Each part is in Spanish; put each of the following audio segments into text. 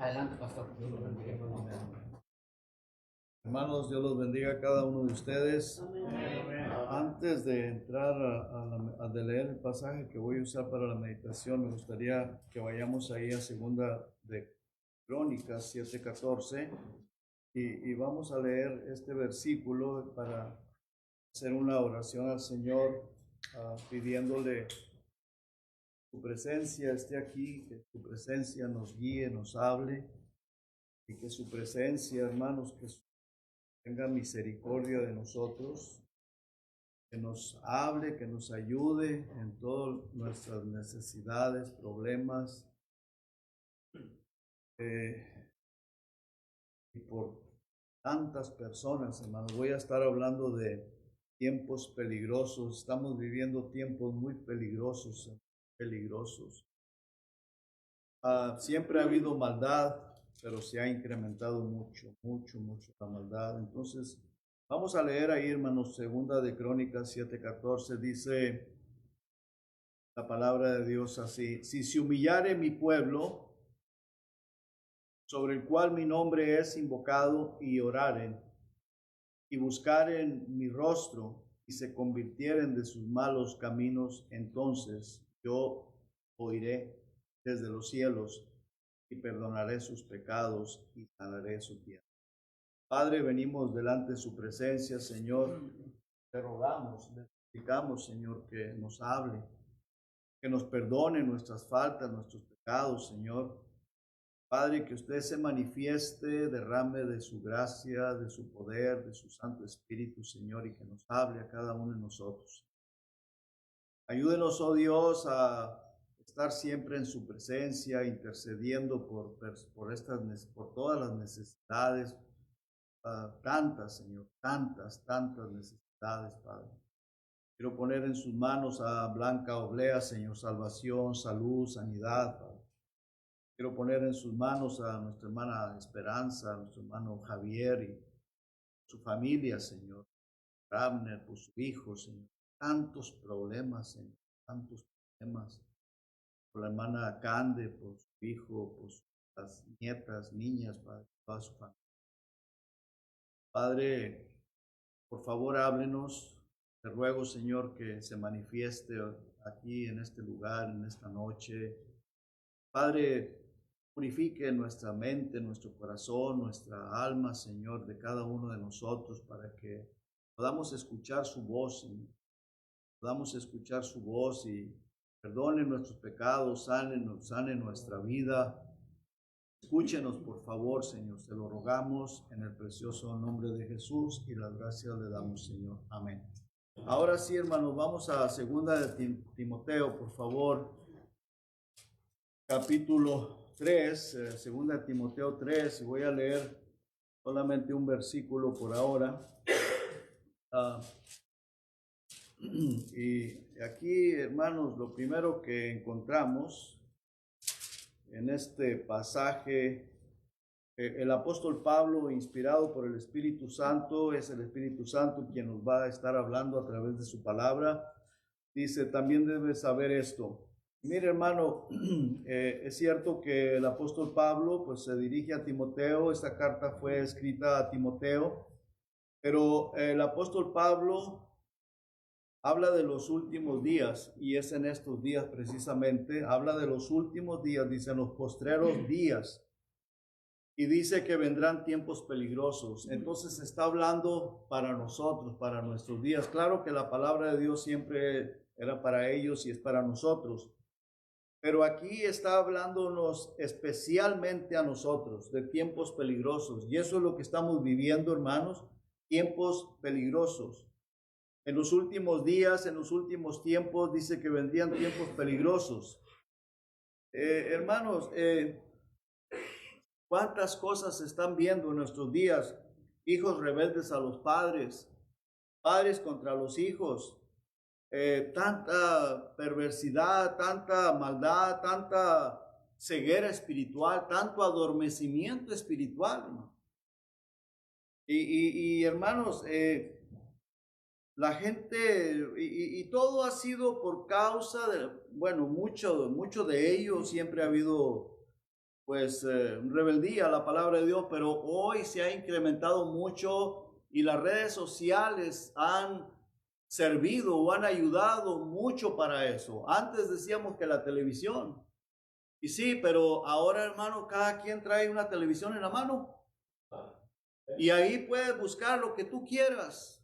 Adelante, pastor. Dios los bendiga. Hermanos, Dios los bendiga a cada uno de ustedes. Amén. Antes de entrar a leer el pasaje que voy a usar para la meditación, me gustaría que vayamos ahí a segunda de Crónicas 7:14 y vamos a leer este versículo para hacer una oración al Señor, pidiéndole su presencia esté aquí, que su presencia nos guíe, nos hable y que su presencia, hermanos, que tenga misericordia de nosotros, que nos hable, que nos ayude en todas nuestras necesidades, problemas, y por tantas personas, hermanos. Voy a estar hablando de tiempos peligrosos. Estamos viviendo tiempos muy peligrosos, peligrosos. Siempre ha habido maldad, pero se ha incrementado mucho la maldad. Entonces, vamos a leer ahí, hermanos, segunda de Crónicas 7:14, dice la palabra de Dios así: si se humillare mi pueblo, sobre el cual mi nombre es invocado, y oraren, y buscaren mi rostro, y se convirtieren de sus malos caminos, entonces yo oiré desde los cielos, y perdonaré sus pecados, y sanaré su tierra. Padre, venimos delante de su presencia, Señor. Te rogamos, le suplicamos, Señor, que nos hable, que nos perdone nuestras faltas, nuestros pecados, Señor. Padre, que usted se manifieste, derrame de su gracia, de su poder, de su Santo Espíritu, Señor, y que nos hable a cada uno de nosotros. Ayúdenos, oh Dios, a estar siempre en su presencia, intercediendo por todas las necesidades, tantas, Señor, tantas necesidades, Padre. Quiero poner en sus manos a Blanca Oblea, Señor, salvación, salud, sanidad, Padre. Quiero poner en sus manos a nuestra hermana Esperanza, a nuestro hermano Javier y su familia, Señor. Rabner, por su hijo, Señor. Tantos problemas, Señor, tantos problemas. Por la hermana Cande, por su hijo, por las nietas, niñas, Padre, toda su familia. Padre, por favor, háblenos. Te ruego, Señor, que se manifieste aquí en este lugar, en esta noche. Padre, purifique nuestra mente, nuestro corazón, nuestra alma, Señor, de cada uno de nosotros, para que podamos escuchar su voz, Señor. Podamos escuchar su voz y perdone nuestros pecados, sane nuestra vida. Escúchenos, por favor, Señor, se lo rogamos en el precioso nombre de Jesús, y las gracias le damos, Señor. Amén. Ahora sí, hermanos, vamos a segunda de Timoteo, por favor. Capítulo 3, segunda de Timoteo 3, y voy a leer solamente un versículo por ahora. Y aquí, hermanos, lo primero que encontramos en este pasaje, el apóstol Pablo, inspirado por el Espíritu Santo, es el Espíritu Santo quien nos va a estar hablando a través de su palabra. Dice: también debes saber esto. Mire, hermano, es cierto que el apóstol Pablo pues se dirige a Timoteo. Esta carta fue escrita a Timoteo, pero el apóstol Pablo habla de los últimos días, y es en estos días precisamente, habla de los últimos días, dice en los postreros días, y dice que vendrán tiempos peligrosos. Entonces está hablando para nosotros, para nuestros días. Claro que la palabra de Dios siempre era para ellos y es para nosotros, pero aquí está hablándonos especialmente a nosotros de tiempos peligrosos, y eso es lo que estamos viviendo, hermanos, tiempos peligrosos. En los últimos días, en los últimos tiempos, dice que vendrían tiempos peligrosos. Hermanos, ¿cuántas cosas se están viendo en nuestros días? Hijos rebeldes a los padres, padres contra los hijos, tanta perversidad, tanta maldad, tanta ceguera espiritual, tanto adormecimiento espiritual, ¿no? Y hermanos, la gente, y todo ha sido por causa de, bueno, mucho de ello. Siempre ha habido rebeldía a la palabra de Dios, pero hoy se ha incrementado mucho y las redes sociales han servido o han ayudado mucho para eso. Antes decíamos que la televisión, y sí, pero ahora, hermano, cada quien trae una televisión en la mano y ahí puedes buscar lo que tú quieras.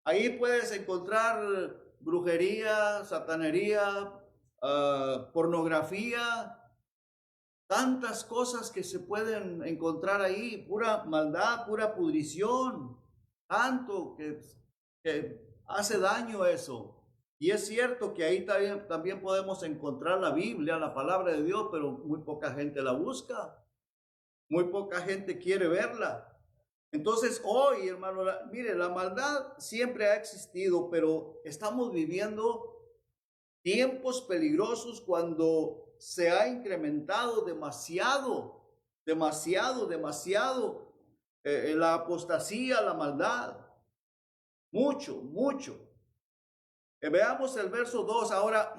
Ahí puedes encontrar brujería, satanería, pornografía, tantas cosas que se pueden encontrar ahí, pura maldad, pura pudrición, tanto que hace daño eso. Y es cierto que ahí también podemos encontrar la Biblia, la palabra de Dios, pero muy poca gente la busca, muy poca gente quiere verla. Entonces hoy, hermano, mire, la maldad siempre ha existido, pero estamos viviendo tiempos peligrosos cuando se ha incrementado demasiado la apostasía, la maldad. Mucho. Veamos el verso 2 ahora.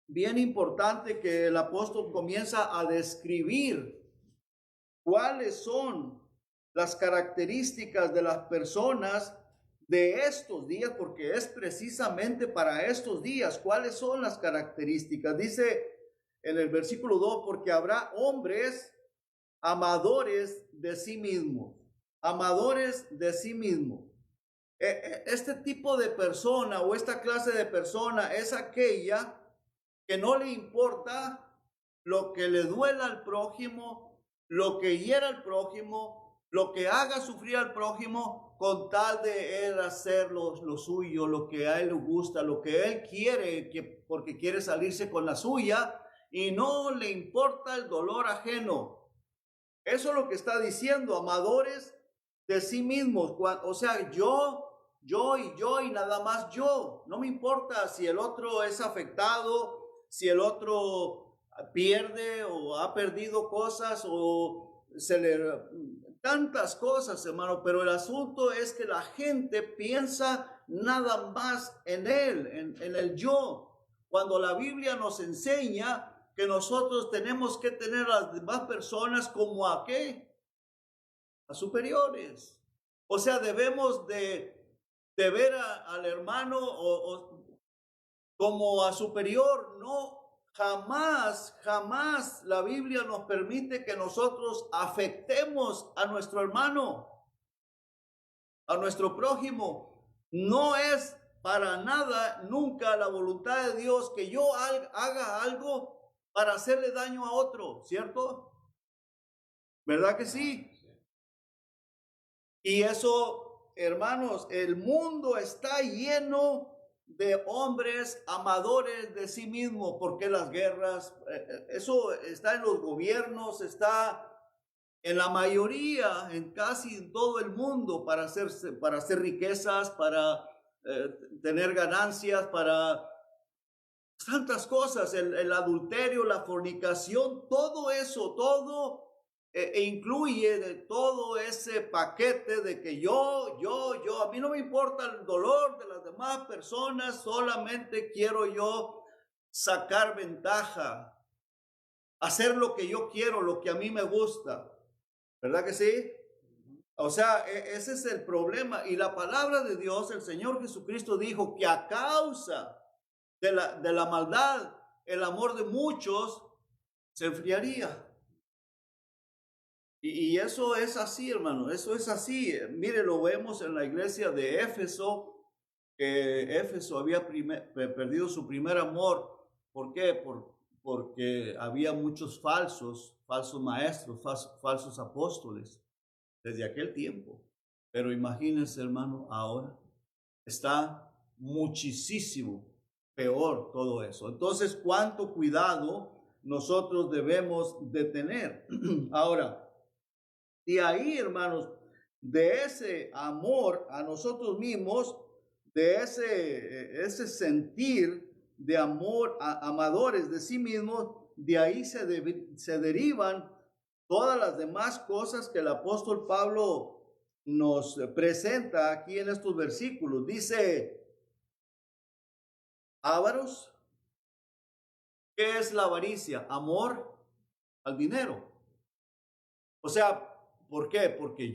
Bien importante que el apóstol comienza a describir cuáles son las características de las personas de estos días, porque es precisamente para estos días. ¿Cuáles son las características? Dice en el versículo 2, porque habrá hombres amadores de sí mismos, amadores de sí mismos. Este tipo de persona o esta clase de persona es aquella que no le importa lo que le duela al prójimo, lo que hiera al prójimo, lo que haga sufrir al prójimo, con tal de él hacer lo suyo, lo que a él le gusta, lo que él quiere, porque quiere salirse con la suya y no le importa el dolor ajeno. Eso es lo que está diciendo, amadores de sí mismos. O sea, yo y nada más yo. No me importa si el otro es afectado, si el otro pierde o ha perdido cosas o se le... Tantas cosas, hermano, pero el asunto es que la gente piensa nada más en él, en el yo. Cuando la Biblia nos enseña que nosotros tenemos que tener a las demás personas como a qué, a superiores. O sea, debemos de ver al hermano como a superior. No, jamás la Biblia nos permite que nosotros afectemos a nuestro hermano, a nuestro prójimo. No es para nada, nunca la voluntad de Dios que yo haga algo para hacerle daño a otro, ¿cierto? ¿Verdad que sí? Y eso, hermanos, el mundo está lleno de hombres amadores de sí mismo, porque las guerras, eso está en los gobiernos, está en la mayoría, en casi todo el mundo, para hacer riquezas, para tener ganancias, para tantas cosas, el adulterio, la fornicación, todo eso, todo incluye de todo ese paquete de que yo, a mí no me importa el dolor de las demás personas, solamente quiero yo sacar ventaja, hacer lo que yo quiero, lo que a mí me gusta, ¿verdad que sí? O sea, ese es el problema. Y la palabra de Dios, el Señor Jesucristo dijo que a causa de la maldad, el amor de muchos se enfriaría. Y eso es así, hermano, eso es así. Mire, lo vemos en la iglesia de Éfeso, que Éfeso había perdido su primer amor. ¿Por qué? Porque había muchos falsos maestros, falsos apóstoles desde aquel tiempo. Pero imagínense, hermano, ahora está muchísimo peor todo eso. Entonces, ¿cuánto cuidado nosotros debemos de tener? Ahora, de ahí, hermanos, de ese amor a nosotros mismos, de ese sentir de amor a amadores de sí mismos, de ahí se derivan todas las demás cosas que el apóstol Pablo nos presenta aquí en estos versículos. Dice, ávaros. ¿Qué es la avaricia? Amor al dinero. O sea, ¿por qué? Porque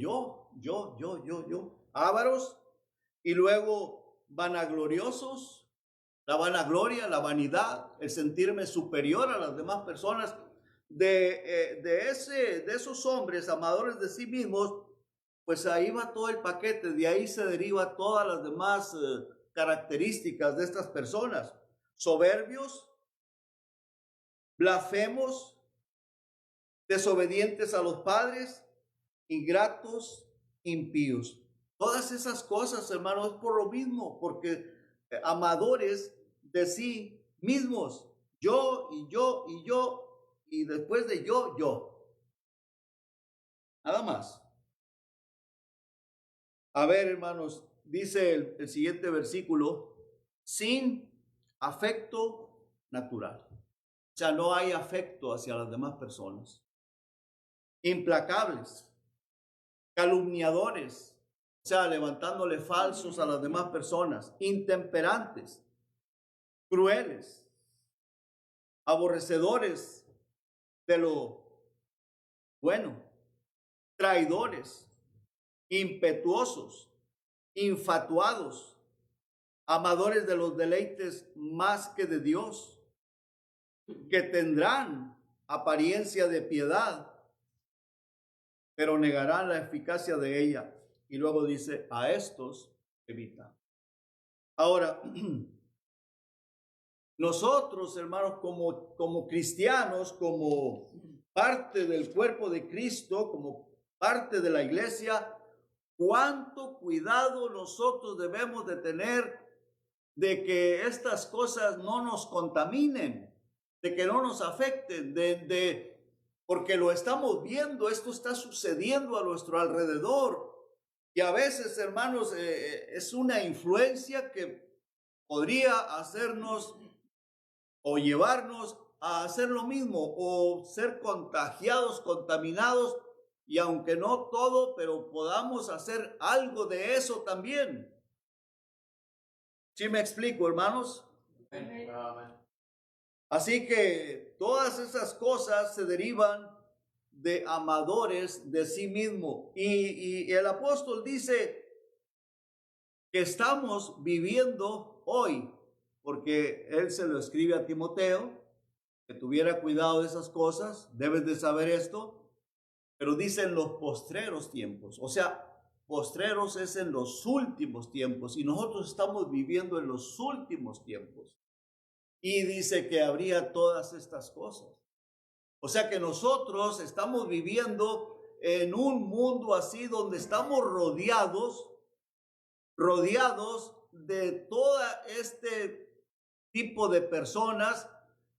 ávaros, y luego vanagloriosos, la vanagloria, la vanidad, el sentirme superior a las demás personas. De esos hombres amadores de sí mismos, pues ahí va todo el paquete, de ahí se deriva todas las demás características de estas personas. Soberbios, blasfemos, desobedientes a los padres, ingratos, impíos. Todas esas cosas, hermanos, es por lo mismo, porque amadores de sí mismos, yo y yo y yo, y después de yo. Nada más. A ver, hermanos, dice el siguiente versículo, sin afecto natural. O sea, no hay afecto hacia las demás personas. Implacables, calumniadores, o sea, levantándole falsos a las demás personas, intemperantes, crueles, aborrecedores de lo bueno, traidores, impetuosos, infatuados, amadores de los deleites más que de Dios, que tendrán apariencia de piedad, pero negarán la eficacia de ella. Y luego dice, a estos evita. Ahora, nosotros, hermanos, como cristianos, como parte del cuerpo de Cristo, como parte de la iglesia, cuánto cuidado nosotros debemos de tener de que estas cosas no nos contaminen, de que no nos afecten, porque lo estamos viendo, esto está sucediendo a nuestro alrededor. Y a veces, hermanos, es una influencia que podría hacernos o llevarnos a hacer lo mismo o ser contagiados, contaminados, y aunque no todo, pero podamos hacer algo de eso también. ¿Sí me explico, hermanos? Amén. Así que todas esas cosas se derivan de amadores de sí mismo. Y el apóstol dice que estamos viviendo hoy, porque él se lo escribe a Timoteo, que tuviera cuidado de esas cosas, debes de saber esto, pero dice en los postreros tiempos, o sea, postreros es en los últimos tiempos, y nosotros estamos viviendo en los últimos tiempos. Y dice que habría todas estas cosas. O sea que nosotros estamos viviendo en un mundo así donde estamos rodeados de todo este tipo de personas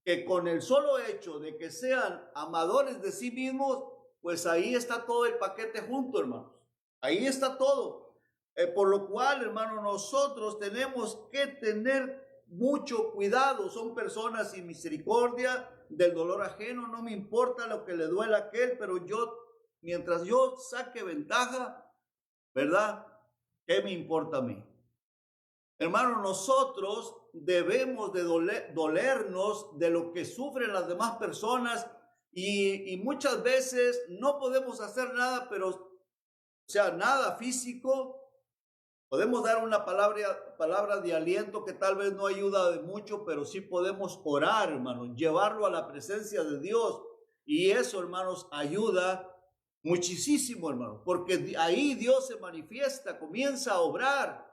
que con el solo hecho de que sean amadores de sí mismos, pues ahí está todo el paquete junto, hermanos. Ahí está todo. Por lo cual, hermano, nosotros tenemos que tener mucho cuidado. Son personas sin misericordia, del dolor ajeno. No me importa lo que le duela a aquel, pero mientras yo saque ventaja, ¿verdad? ¿Qué me importa a mí? Hermano, nosotros debemos de dolernos de lo que sufren las demás personas y muchas veces no podemos hacer nada, pero, o sea, nada físico. Podemos dar una palabra de aliento que tal vez no ayuda de mucho, pero sí podemos orar, hermanos, llevarlo a la presencia de Dios. Y eso, hermanos, ayuda muchísimo, hermanos, porque ahí Dios se manifiesta, comienza a obrar.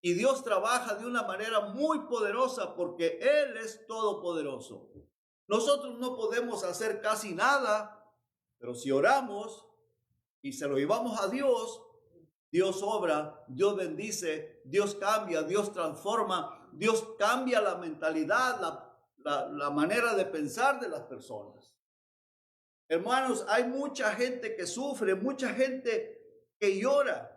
Y Dios trabaja de una manera muy poderosa porque Él es todopoderoso. Nosotros no podemos hacer casi nada, pero si oramos y se lo llevamos a Dios, Dios obra, Dios bendice, Dios cambia, Dios transforma, Dios cambia la mentalidad, la manera de pensar de las personas. Hermanos, hay mucha gente que sufre, mucha gente que llora,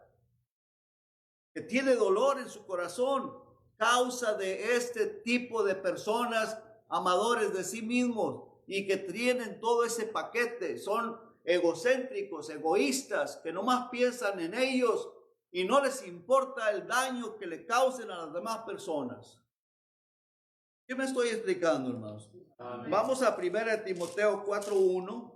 que tiene dolor en su corazón, causa de este tipo de personas amadores de sí mismos y que tienen todo ese paquete, son egocéntricos, egoístas, que nomás piensan en ellos y no les importa el daño que le causen a las demás personas. ¿Qué me estoy explicando, hermanos? Amén. Vamos a 1 Timoteo 4:1.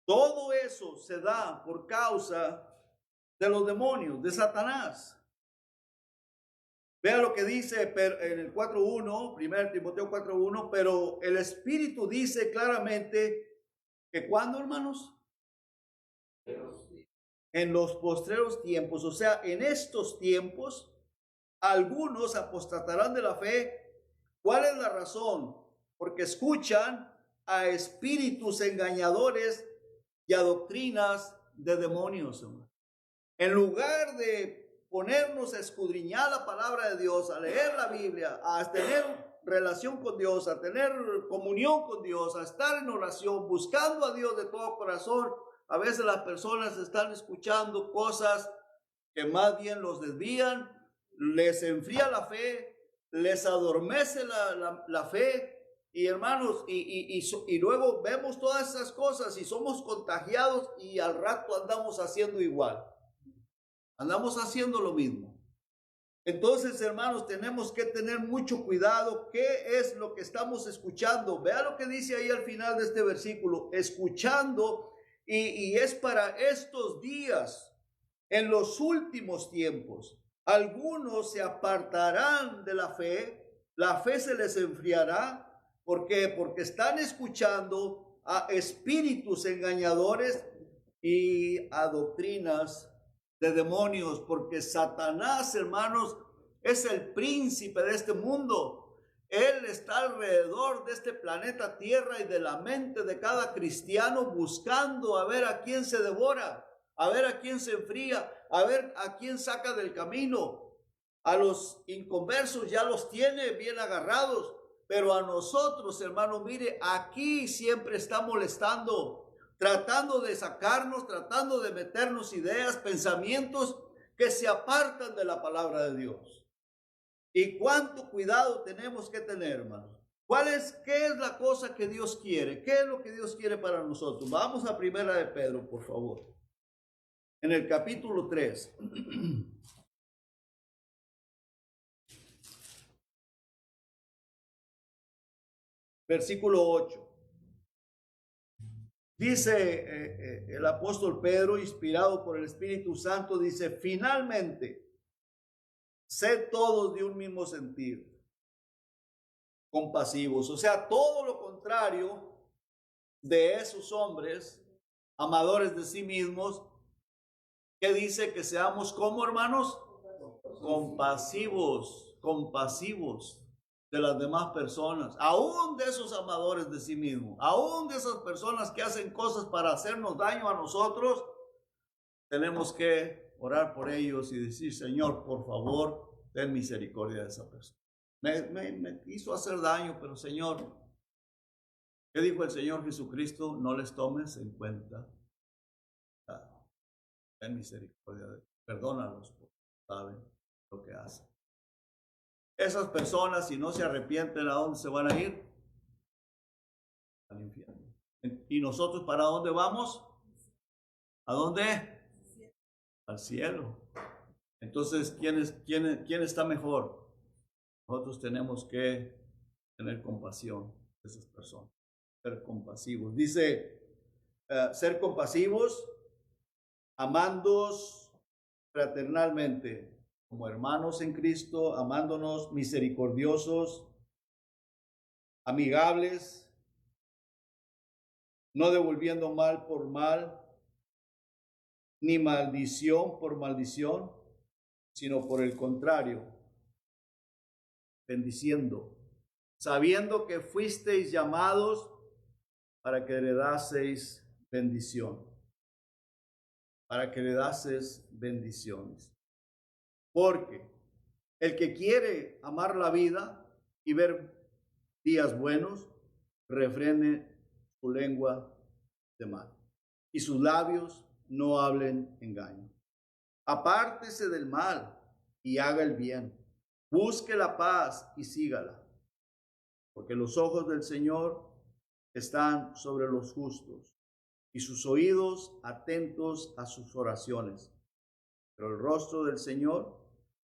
Todo eso se da por causa de los demonios, de Satanás. Vea lo que dice en el 4:1, 1 Timoteo 4:1, pero el Espíritu dice claramente que ¿cuándo, hermanos? En los postreros tiempos, o sea, en estos tiempos, algunos apostatarán de la fe. ¿Cuál es la razón? Porque escuchan a espíritus engañadores y a doctrinas de demonios, hermano. En lugar de ponernos a escudriñar la palabra de Dios, a leer la Biblia, a tener relación con Dios, a tener comunión con Dios, a estar en oración, buscando a Dios de todo corazón, a veces las personas están escuchando cosas que más bien los desvían, les enfría la fe, les adormece la fe. Y hermanos, y luego vemos todas esas cosas y somos contagiados y al rato andamos haciendo igual. Andamos haciendo lo mismo. Entonces, hermanos, tenemos que tener mucho cuidado. ¿Qué es lo que estamos escuchando? Vea lo que dice ahí al final de este versículo. Escuchando, y es para estos días, en los últimos tiempos. Algunos se apartarán de la fe se les enfriará. ¿Por qué? Porque están escuchando a espíritus engañadores y a doctrinas de demonios, porque Satanás, hermanos, es el príncipe de este mundo. Él está alrededor de este planeta Tierra y de la mente de cada cristiano, buscando a ver a quién se devora, a ver a quién se enfría, a ver a quién saca del camino. A los inconversos ya los tiene bien agarrados, pero a nosotros, hermano, mire, aquí siempre está molestando, tratando de sacarnos, tratando de meternos ideas, pensamientos que se apartan de la palabra de Dios. Y cuánto cuidado tenemos que tener, hermanos. ¿Qué es la cosa que Dios quiere? ¿Qué es lo que Dios quiere para nosotros? Vamos a 1 de Pedro, por favor. En el capítulo 3. Versículo 8. Dice el apóstol Pedro, inspirado por el Espíritu Santo, dice: finalmente, sed todos de un mismo sentir, compasivos. O sea, todo lo contrario de esos hombres, amadores de sí mismos, que dice que seamos como, hermanos, compasivos de las demás personas, aún de esos amadores de sí mismos, aún de esas personas que hacen cosas para hacernos daño a nosotros. Tenemos que orar por ellos y decir: Señor, por favor, ten misericordia de esa persona. Me hizo hacer daño, pero Señor, ¿qué dijo el Señor Jesucristo? No les tomes en cuenta. Ten misericordia de ellos. Perdónalos, porque saben lo que hacen. Esas personas, si no se arrepienten, ¿a dónde se van a ir? Al infierno. ¿Y nosotros para dónde vamos? ¿A dónde? Al cielo. Entonces, ¿quién está mejor? Nosotros tenemos que tener compasión de esas personas, ser compasivos. Dice, ser compasivos, amándoos fraternalmente, como hermanos en Cristo, amándonos, misericordiosos, amigables, no devolviendo mal por mal, ni maldición por maldición, sino por el contrario, bendiciendo, sabiendo que fuisteis llamados para que heredaseis bendición, para que heredaseis bendiciones. Porque el que quiere amar la vida y ver días buenos, refrene su lengua de mal, y sus labios no hablen engaño. Apártese del mal y haga el bien. Busque la paz y sígala, porque los ojos del Señor están sobre los justos y sus oídos atentos a sus oraciones. Pero el rostro del Señor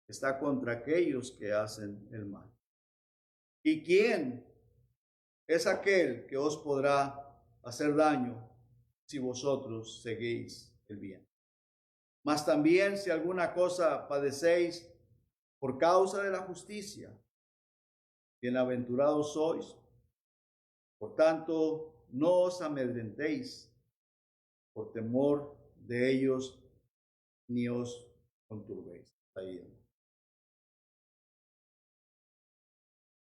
está contra aquellos que hacen el mal. ¿Y quién es aquel que os podrá hacer daño si vosotros seguís el bien? Mas también si alguna cosa padecéis por causa de la justicia, bienaventurados sois. Por tanto, no os amedrentéis por temor de ellos, ni os conturbéis. Ahí.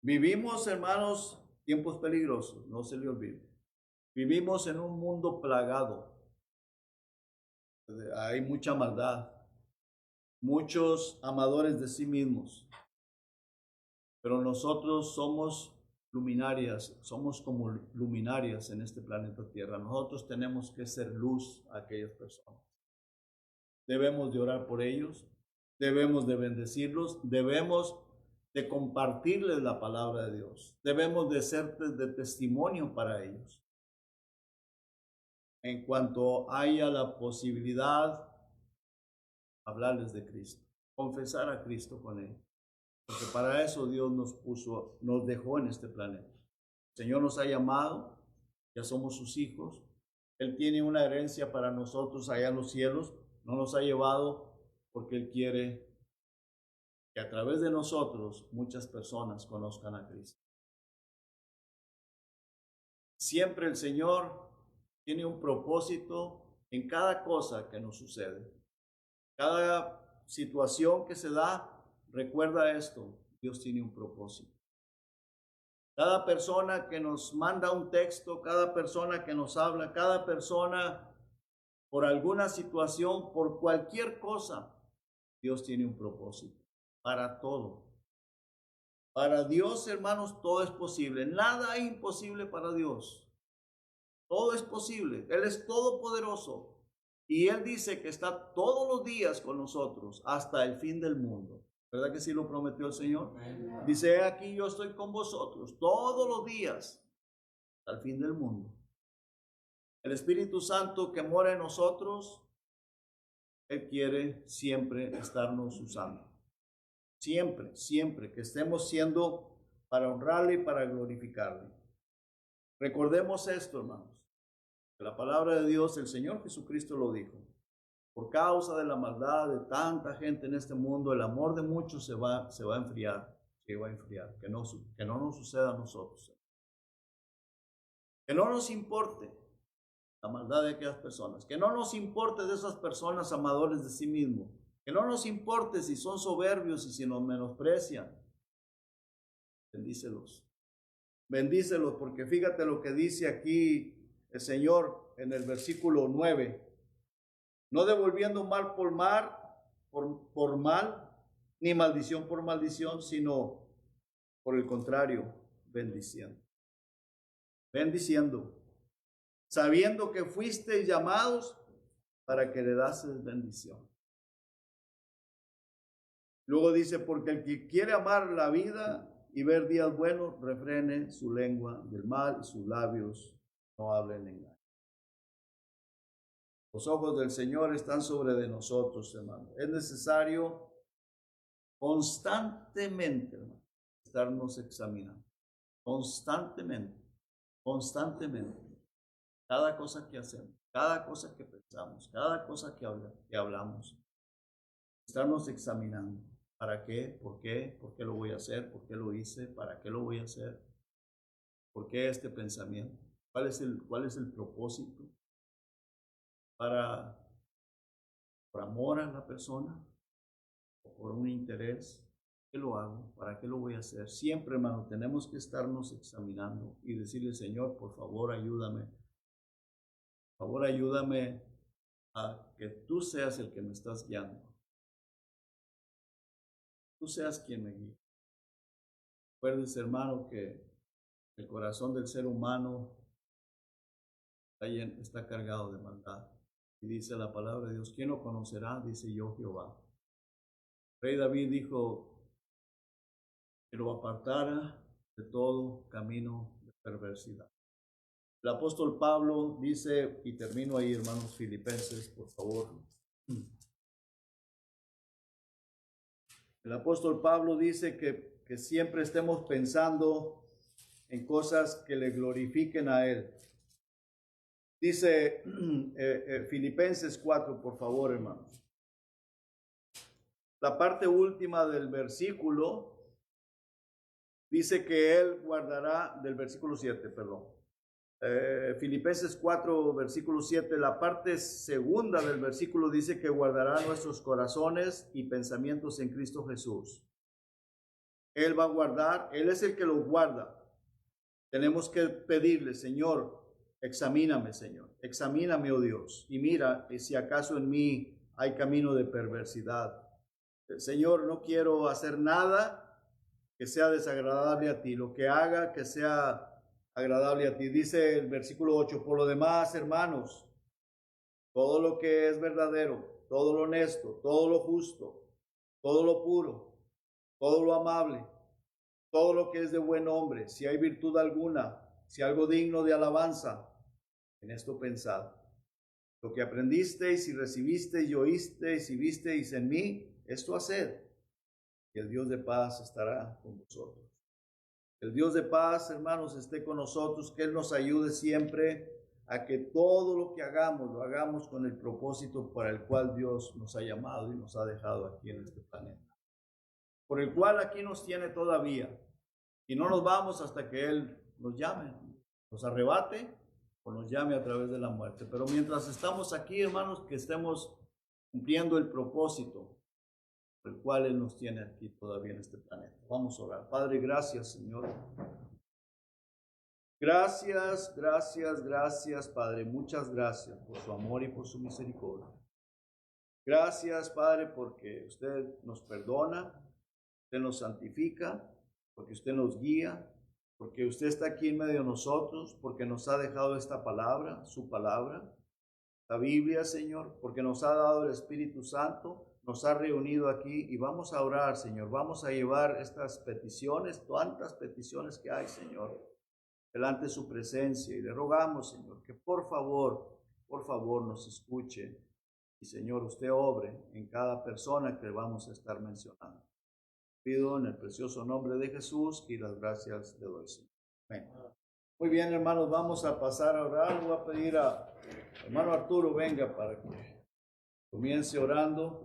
Vivimos, hermanos, tiempos peligrosos, no se le olvide. Vivimos en un mundo plagado. Hay mucha maldad, muchos amadores de sí mismos. Pero nosotros somos luminarias, somos como luminarias en este planeta Tierra. Nosotros tenemos que ser luz a aquellas personas. Debemos de orar por ellos, debemos de bendecirlos, debemos de compartirles la palabra de Dios. Debemos de ser de testimonio para ellos. En cuanto haya la posibilidad, hablarles de Cristo, confesar a Cristo con ellos. Porque para eso Dios nos dejó en este planeta. El Señor nos ha llamado, ya somos sus hijos. Él tiene una herencia para nosotros allá en los cielos. No nos ha llevado porque Él quiere que a través de nosotros muchas personas conozcan a Cristo. Siempre el Señor tiene un propósito en cada cosa que nos sucede. Cada situación que se da, recuerda esto, Dios tiene un propósito. Cada persona que nos manda un texto, cada persona que nos habla, cada persona por alguna situación, por cualquier cosa, Dios tiene un propósito para todo. Para Dios, hermanos, todo es posible. Nada es imposible para Dios. Todo es posible. Él es todopoderoso. Y Él dice que está todos los días con nosotros hasta el fin del mundo. ¿Verdad que sí lo prometió el Señor? Amén. Dice, aquí yo estoy con vosotros todos los días hasta el fin del mundo. El Espíritu Santo que mora en nosotros, Él quiere siempre estarnos usando. Siempre, siempre que estemos siendo para honrarle y para glorificarle. Recordemos esto, hermanos. La palabra de Dios, el Señor Jesucristo lo dijo. Por causa de la maldad de tanta gente en este mundo, el amor de muchos se va a enfriar. Que no nos suceda a nosotros. Que no nos importe la maldad de aquellas personas. Que no nos importe de esas personas amadores de sí mismos. Que no nos importe si son soberbios y si nos menosprecian. Bendícelos. Bendícelos, porque fíjate lo que dice aquí el Señor en el versículo 9. No devolviendo mal por mal, ni maldición por maldición, sino por el contrario, bendiciendo. Bendiciendo. Sabiendo que fuisteis llamados para que le dases bendición. Luego dice, porque el que quiere amar la vida y ver días buenos, refrene su lengua del mal y sus labios no hablen engaño. Los ojos del Señor están sobre de nosotros, hermano. Es necesario constantemente, hermano, estarnos examinando. Constantemente, constantemente. Cada cosa que hacemos, cada cosa que pensamos, cada cosa que hablamos. Estarnos examinando. ¿Para qué? ¿Por qué? ¿Por qué lo voy a hacer? ¿Por qué lo hice? ¿Para qué lo voy a hacer? ¿Por qué este pensamiento? ¿Cuál es el propósito? ¿Por amor a la persona? ¿O por un interés? ¿Qué lo hago? ¿Para qué lo voy a hacer? Siempre, hermano, tenemos que estarnos examinando y decirle, Señor, por favor, ayúdame. Por favor, ayúdame a que tú seas el que me estás guiando. Tú seas quien me guíe. Recuerdes, hermano, que el corazón del ser humano está cargado de maldad. Y dice la palabra de Dios, ¿quién lo conocerá? Dice yo, Jehová. El rey David dijo que lo apartara de todo camino de perversidad. El apóstol Pablo dice, y termino ahí, hermanos Filipenses, por favor. El apóstol Pablo dice que siempre estemos pensando en cosas que le glorifiquen a Él. Dice Filipenses 4, por favor, hermanos. La parte última del versículo dice que Él guardará, del versículo 7, perdón. Filipenses 4, versículo 7, la parte segunda del versículo dice que guardará nuestros corazones y pensamientos en Cristo Jesús. Él va a guardar, Él es el que los guarda. Tenemos que pedirle, Señor, examíname, Señor, examíname, oh Dios, y mira si acaso en mí hay camino de perversidad. Señor, no quiero hacer nada que sea desagradable a ti, lo que haga que sea agradable a ti. Dice el versículo 8, por lo demás, hermanos, todo lo que es verdadero, todo lo honesto, todo lo justo, todo lo puro, todo lo amable, todo lo que es de buen hombre, si hay virtud alguna, si algo digno de alabanza, en esto pensad. Lo que aprendisteis y recibisteis y oísteis y visteis en mí, esto haced, y el Dios de paz estará con vosotros. El Dios de paz, hermanos, esté con nosotros, que Él nos ayude siempre a que todo lo que hagamos, lo hagamos con el propósito para el cual Dios nos ha llamado y nos ha dejado aquí en este planeta. Por el cual aquí nos tiene todavía. Y no nos vamos hasta que Él nos llame, nos arrebate o nos llame a través de la muerte. Pero mientras estamos aquí, hermanos, que estemos cumpliendo el propósito por el cual Él nos tiene aquí todavía en este planeta. Vamos a orar. Padre, gracias, Señor. Gracias, gracias, gracias, Padre. Muchas gracias por su amor y por su misericordia. Gracias, Padre, porque usted nos perdona, usted nos santifica, porque usted nos guía, porque usted está aquí en medio de nosotros, porque nos ha dejado esta palabra, su palabra, la Biblia, Señor, porque nos ha dado el Espíritu Santo, nos ha reunido aquí y vamos a orar, Señor. Vamos a llevar estas peticiones, tantas peticiones que hay, Señor, delante de su presencia, y le rogamos, Señor, que por favor nos escuche y, Señor, usted obre en cada persona que vamos a estar mencionando. Pido en el precioso nombre de Jesús y las gracias le doy, Señor. Amén. Muy bien, hermanos, vamos a pasar a orar. Voy a pedir a hermano Arturo venga para que comience orando.